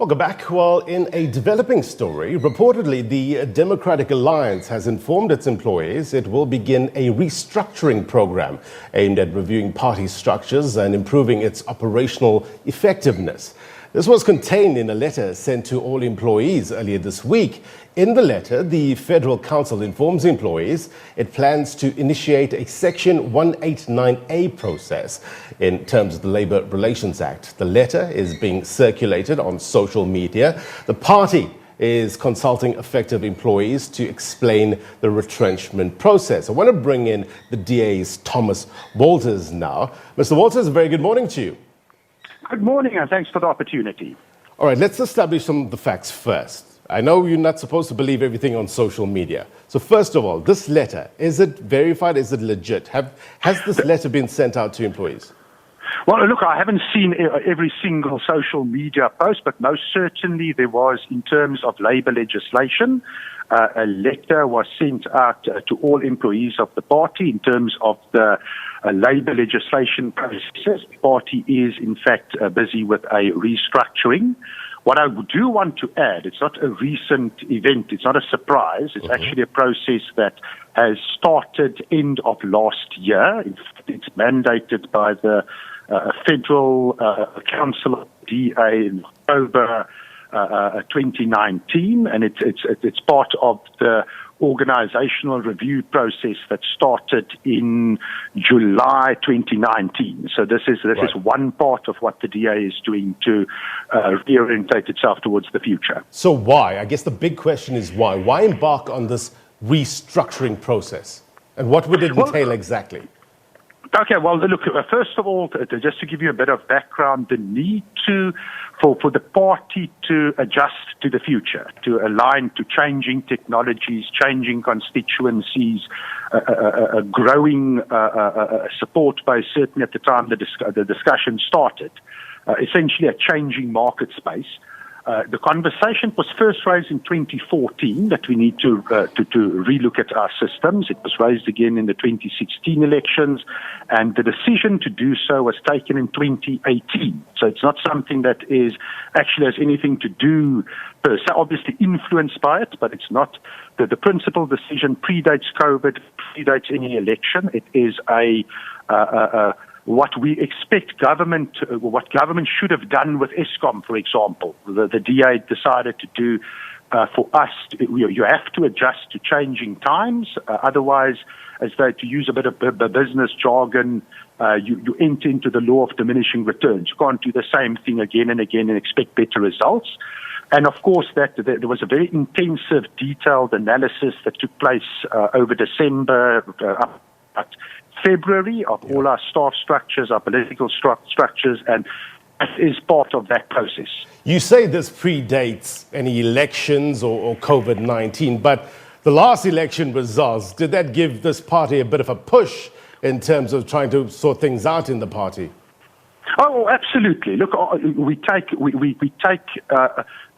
Welcome back. Well, in a developing story, reportedly the Democratic Alliance has informed its employees it will begin a restructuring program aimed at reviewing party structures and improving its operational effectiveness. This was contained in a letter sent to all employees earlier this week. In the letter, the Federal Council informs employees it plans to initiate a Section 189A process in terms of the Labour Relations Act. The letter is being circulated on social media. The party is consulting affected employees to explain the retrenchment process. I want to bring in the DA's Thomas Walters now. Mr. Walters, a very good morning to you. Good morning, and thanks for the opportunity. All right, let's establish some of the facts first. I know you're not supposed to believe everything on social media. So first of all, this letter, is it verified? Is it legit? Has this letter been sent out to employees? Well, look, I haven't seen every single social media post, but most certainly there was, in terms of labour legislation, a letter was sent out to all employees of the party in terms of the labour legislation processes. The party is, in fact, busy with a restructuring. What I do want to add, it's not a recent event, it's not a surprise, it's actually a process that has started end of last year. In fact, it's mandated by the Federal Council of DA in October 2019, and it's part of the organizational review process that started in July 2019. So this is one part of what the DA is doing to reorientate itself towards the future. So why? I guess the big question is why? Why embark on this restructuring process? And what would it entail exactly? Okay, well, look, first of all, just to give you a bit of background, the need for the party to adjust to the future, to align to changing technologies, changing constituencies, a growing support base, certainly at the time the discussion started, essentially a changing market space. The conversation was first raised in 2014 that we need to relook at our systems. It was raised again in the 2016 elections, and the decision to do so was taken in 2018. So it's not something that is actually has anything to do, per se, obviously influenced by it, but it's not. The principal decision predates COVID, predates any election. It is what we expect what government should have done with Eskom, for example. The DA decided to do for us. You have to adjust to changing times. Otherwise, to use a bit of business jargon, you enter into the law of diminishing returns. You can't do the same thing again and again and expect better results. And of course, there was a very intensive, detailed analysis that took place over December, February, of all our staff structures, our political structures, and that is part of that process. You say this predates any elections or COVID-19, but the last election results, did that give this party a bit of a push in terms of trying to sort things out in the party? Oh, absolutely. Look, we take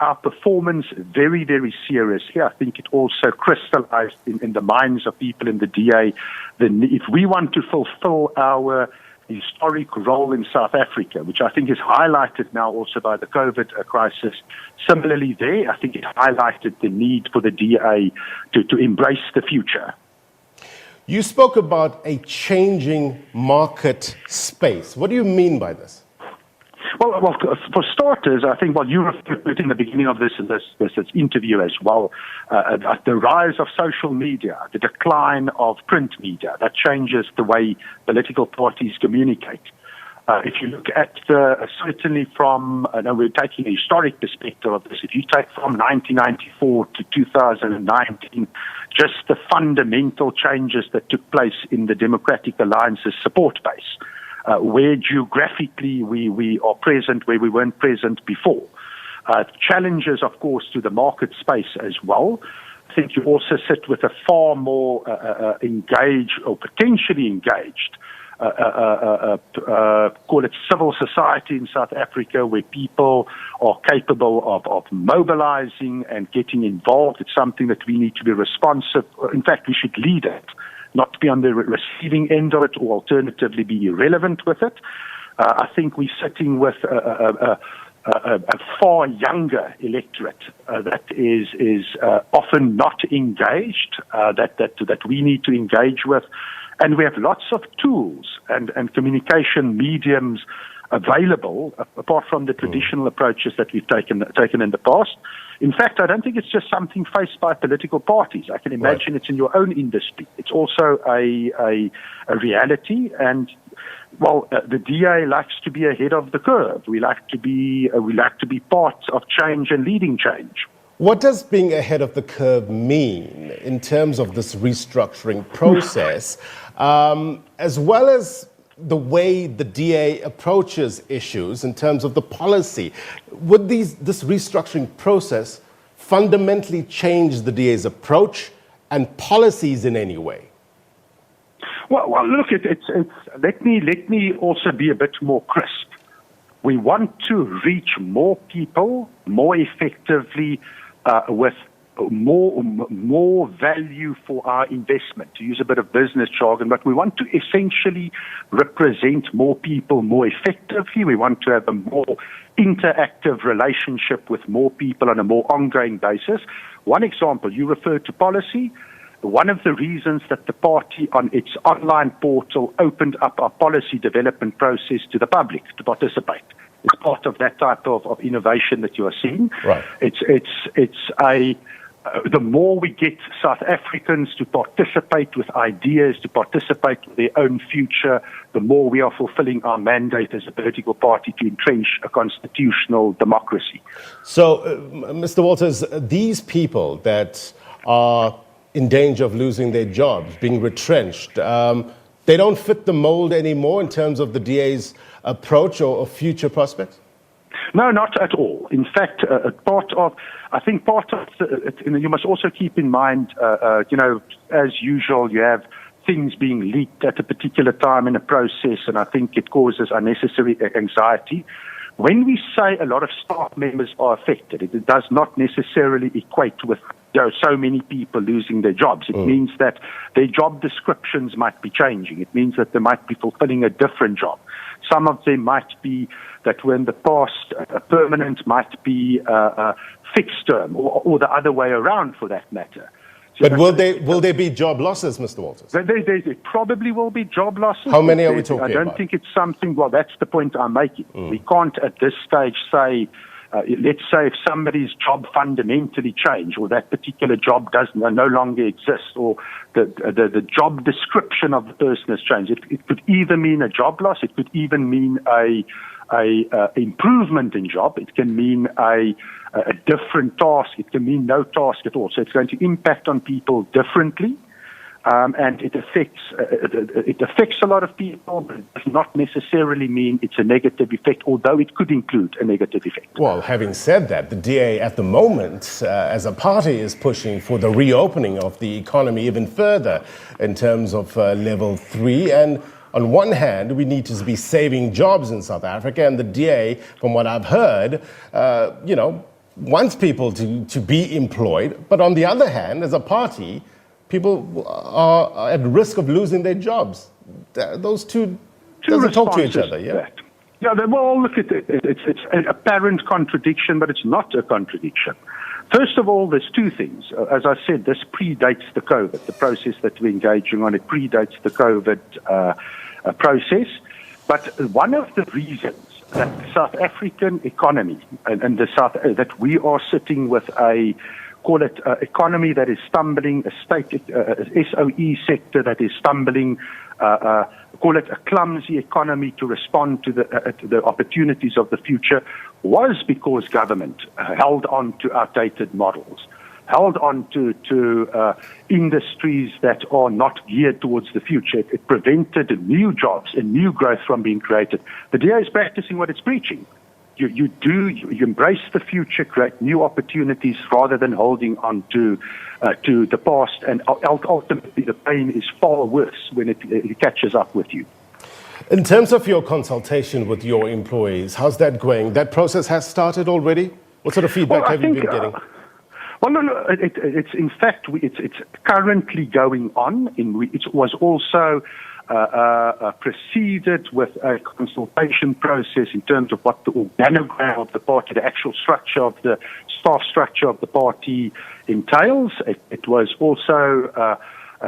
our performance very, very seriously. I think it also crystallized in the minds of people in the DA. If we want to fulfill our historic role in South Africa, which I think is highlighted now also by the COVID crisis, similarly there, I think it highlighted the need for the DA to embrace the future. You spoke about a changing market space. What do you mean by this? Well, for starters, I think you referred to it in the beginning of this interview as well, the rise of social media, the decline of print media, that changes the way political parties communicate. If you look at certainly from, we're taking a historic perspective of this, if you take from 1994 to 2019, just the fundamental changes that took place in the Democratic Alliance's support base, where geographically we are present, where we weren't present before. Challenges, of course, to the market space as well. I think you also sit with a far more engaged or potentially engaged call it civil society in South Africa, where people are capable of mobilizing and getting involved. It's something that we need to be responsive. In fact, we should lead it, not be on the receiving end of it, or alternatively be irrelevant with it. I think we're sitting with a far younger electorate that is often not engaged, that we need to engage with. And we have lots of tools and communication mediums available, apart from the traditional approaches that we've taken in the past. In fact, I don't think it's just something faced by political parties. I can imagine It's in your own industry. It's also a reality. And well, the DA likes to be ahead of the curve. We like to be part of change and leading change. What does being ahead of the curve mean in terms of this restructuring process, as well as the way the DA approaches issues in terms of the policy? Would this restructuring process fundamentally change the DA's approach and policies in any way? Well, look, let me also be a bit more crisp. We want to reach more people more effectively with more value for our investment, to use a bit of business jargon, but we want to essentially represent more people more effectively. We want to have a more interactive relationship with more people on a more ongoing basis. One example, you referred to policy. One of the reasons that the party on its online portal opened up our policy development process to the public to participate. It's part of that type of innovation that you are seeing. Right. The more we get South Africans to participate with ideas, to participate with their own future, the more we are fulfilling our mandate as a political party to entrench a constitutional democracy. So, Mr. Walters, these people that are in danger of losing their jobs, being retrenched, they don't fit the mold anymore in terms of the DA's approach or future prospects? No, not at all. In fact, you must also keep in mind, as usual, you have things being leaked at a particular time in a process, and I think it causes unnecessary anxiety. When we say a lot of staff members are affected, it does not necessarily equate with so many people losing their jobs. It means that their job descriptions might be changing. It means that they might be fulfilling a different job. Some of them might be that were in the past permanent, might be fixed term, or the other way around for that matter. So but will there be job losses, Mr. Walters? There probably will be job losses. How many are we talking about? I don't think it's something, well, that's the point I'm making. We can't at this stage say, let's say if somebody's job fundamentally changed, or that particular job no longer exists, or the job description of the person has changed. It could either mean a job loss, it could even mean a improvement in job, it can mean a different task, it can mean no task at all. So it's going to impact on people differently. And it affects a lot of people, but it does not necessarily mean it's a negative effect, although it could include a negative effect. Well, having said that, the DA at the moment, as a party, is pushing for the reopening of the economy even further in terms of level 3. And on one hand, we need to be saving jobs in South Africa, and the DA, from what I've heard, wants people to be employed. But on the other hand, as a party, people are at risk of losing their jobs. Those two doesn't talk to each other, yeah? Yeah, well, look at it. It's an apparent contradiction, but it's not a contradiction. First of all, there's two things. As I said, this predates the COVID. The process that we're engaging on, it predates the COVID process. But one of the reasons that the South African economy and that we are sitting with call it economy that is stumbling, a SOE sector that is stumbling, call it a clumsy economy to respond to the opportunities of the future, was because government held on to outdated models, held on to industries that are not geared towards the future. It prevented new jobs and new growth from being created. The DA is practicing what it's preaching. You embrace the future, create new opportunities rather than holding on to the past, and ultimately the pain is far worse when it catches up with you. In terms of your consultation with your employees, how's that going? That process has started already? What sort of feedback have you been getting? No. It's in fact it's currently going on. It was also proceeded with a consultation process in terms of what the organogram of the party, the actual structure of the staff structure of the party entails. It was also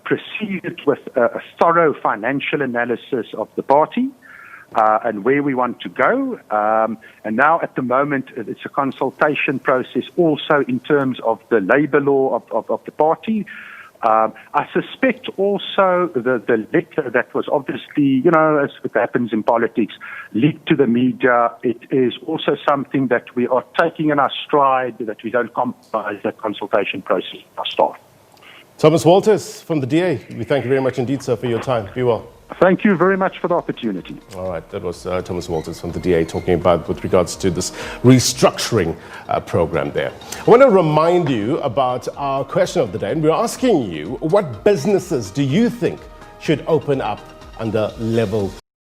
proceeded with a thorough financial analysis of the party and where we want to go. And now at the moment, it's a consultation process also in terms of the labor law of the party. I suspect also the letter that was obviously, as it happens in politics, leaked to the media. It is also something that we are taking in our stride, that we don't compromise that consultation process with our staff. Thomas Walters from the DA, we thank you very much indeed, sir, for your time. Be well. Thank you very much for the opportunity. All right, that was Thomas Walters from the DA talking about with regards to this restructuring program there. I want to remind you about our question of the day, and we're asking you, what businesses do you think should open up under level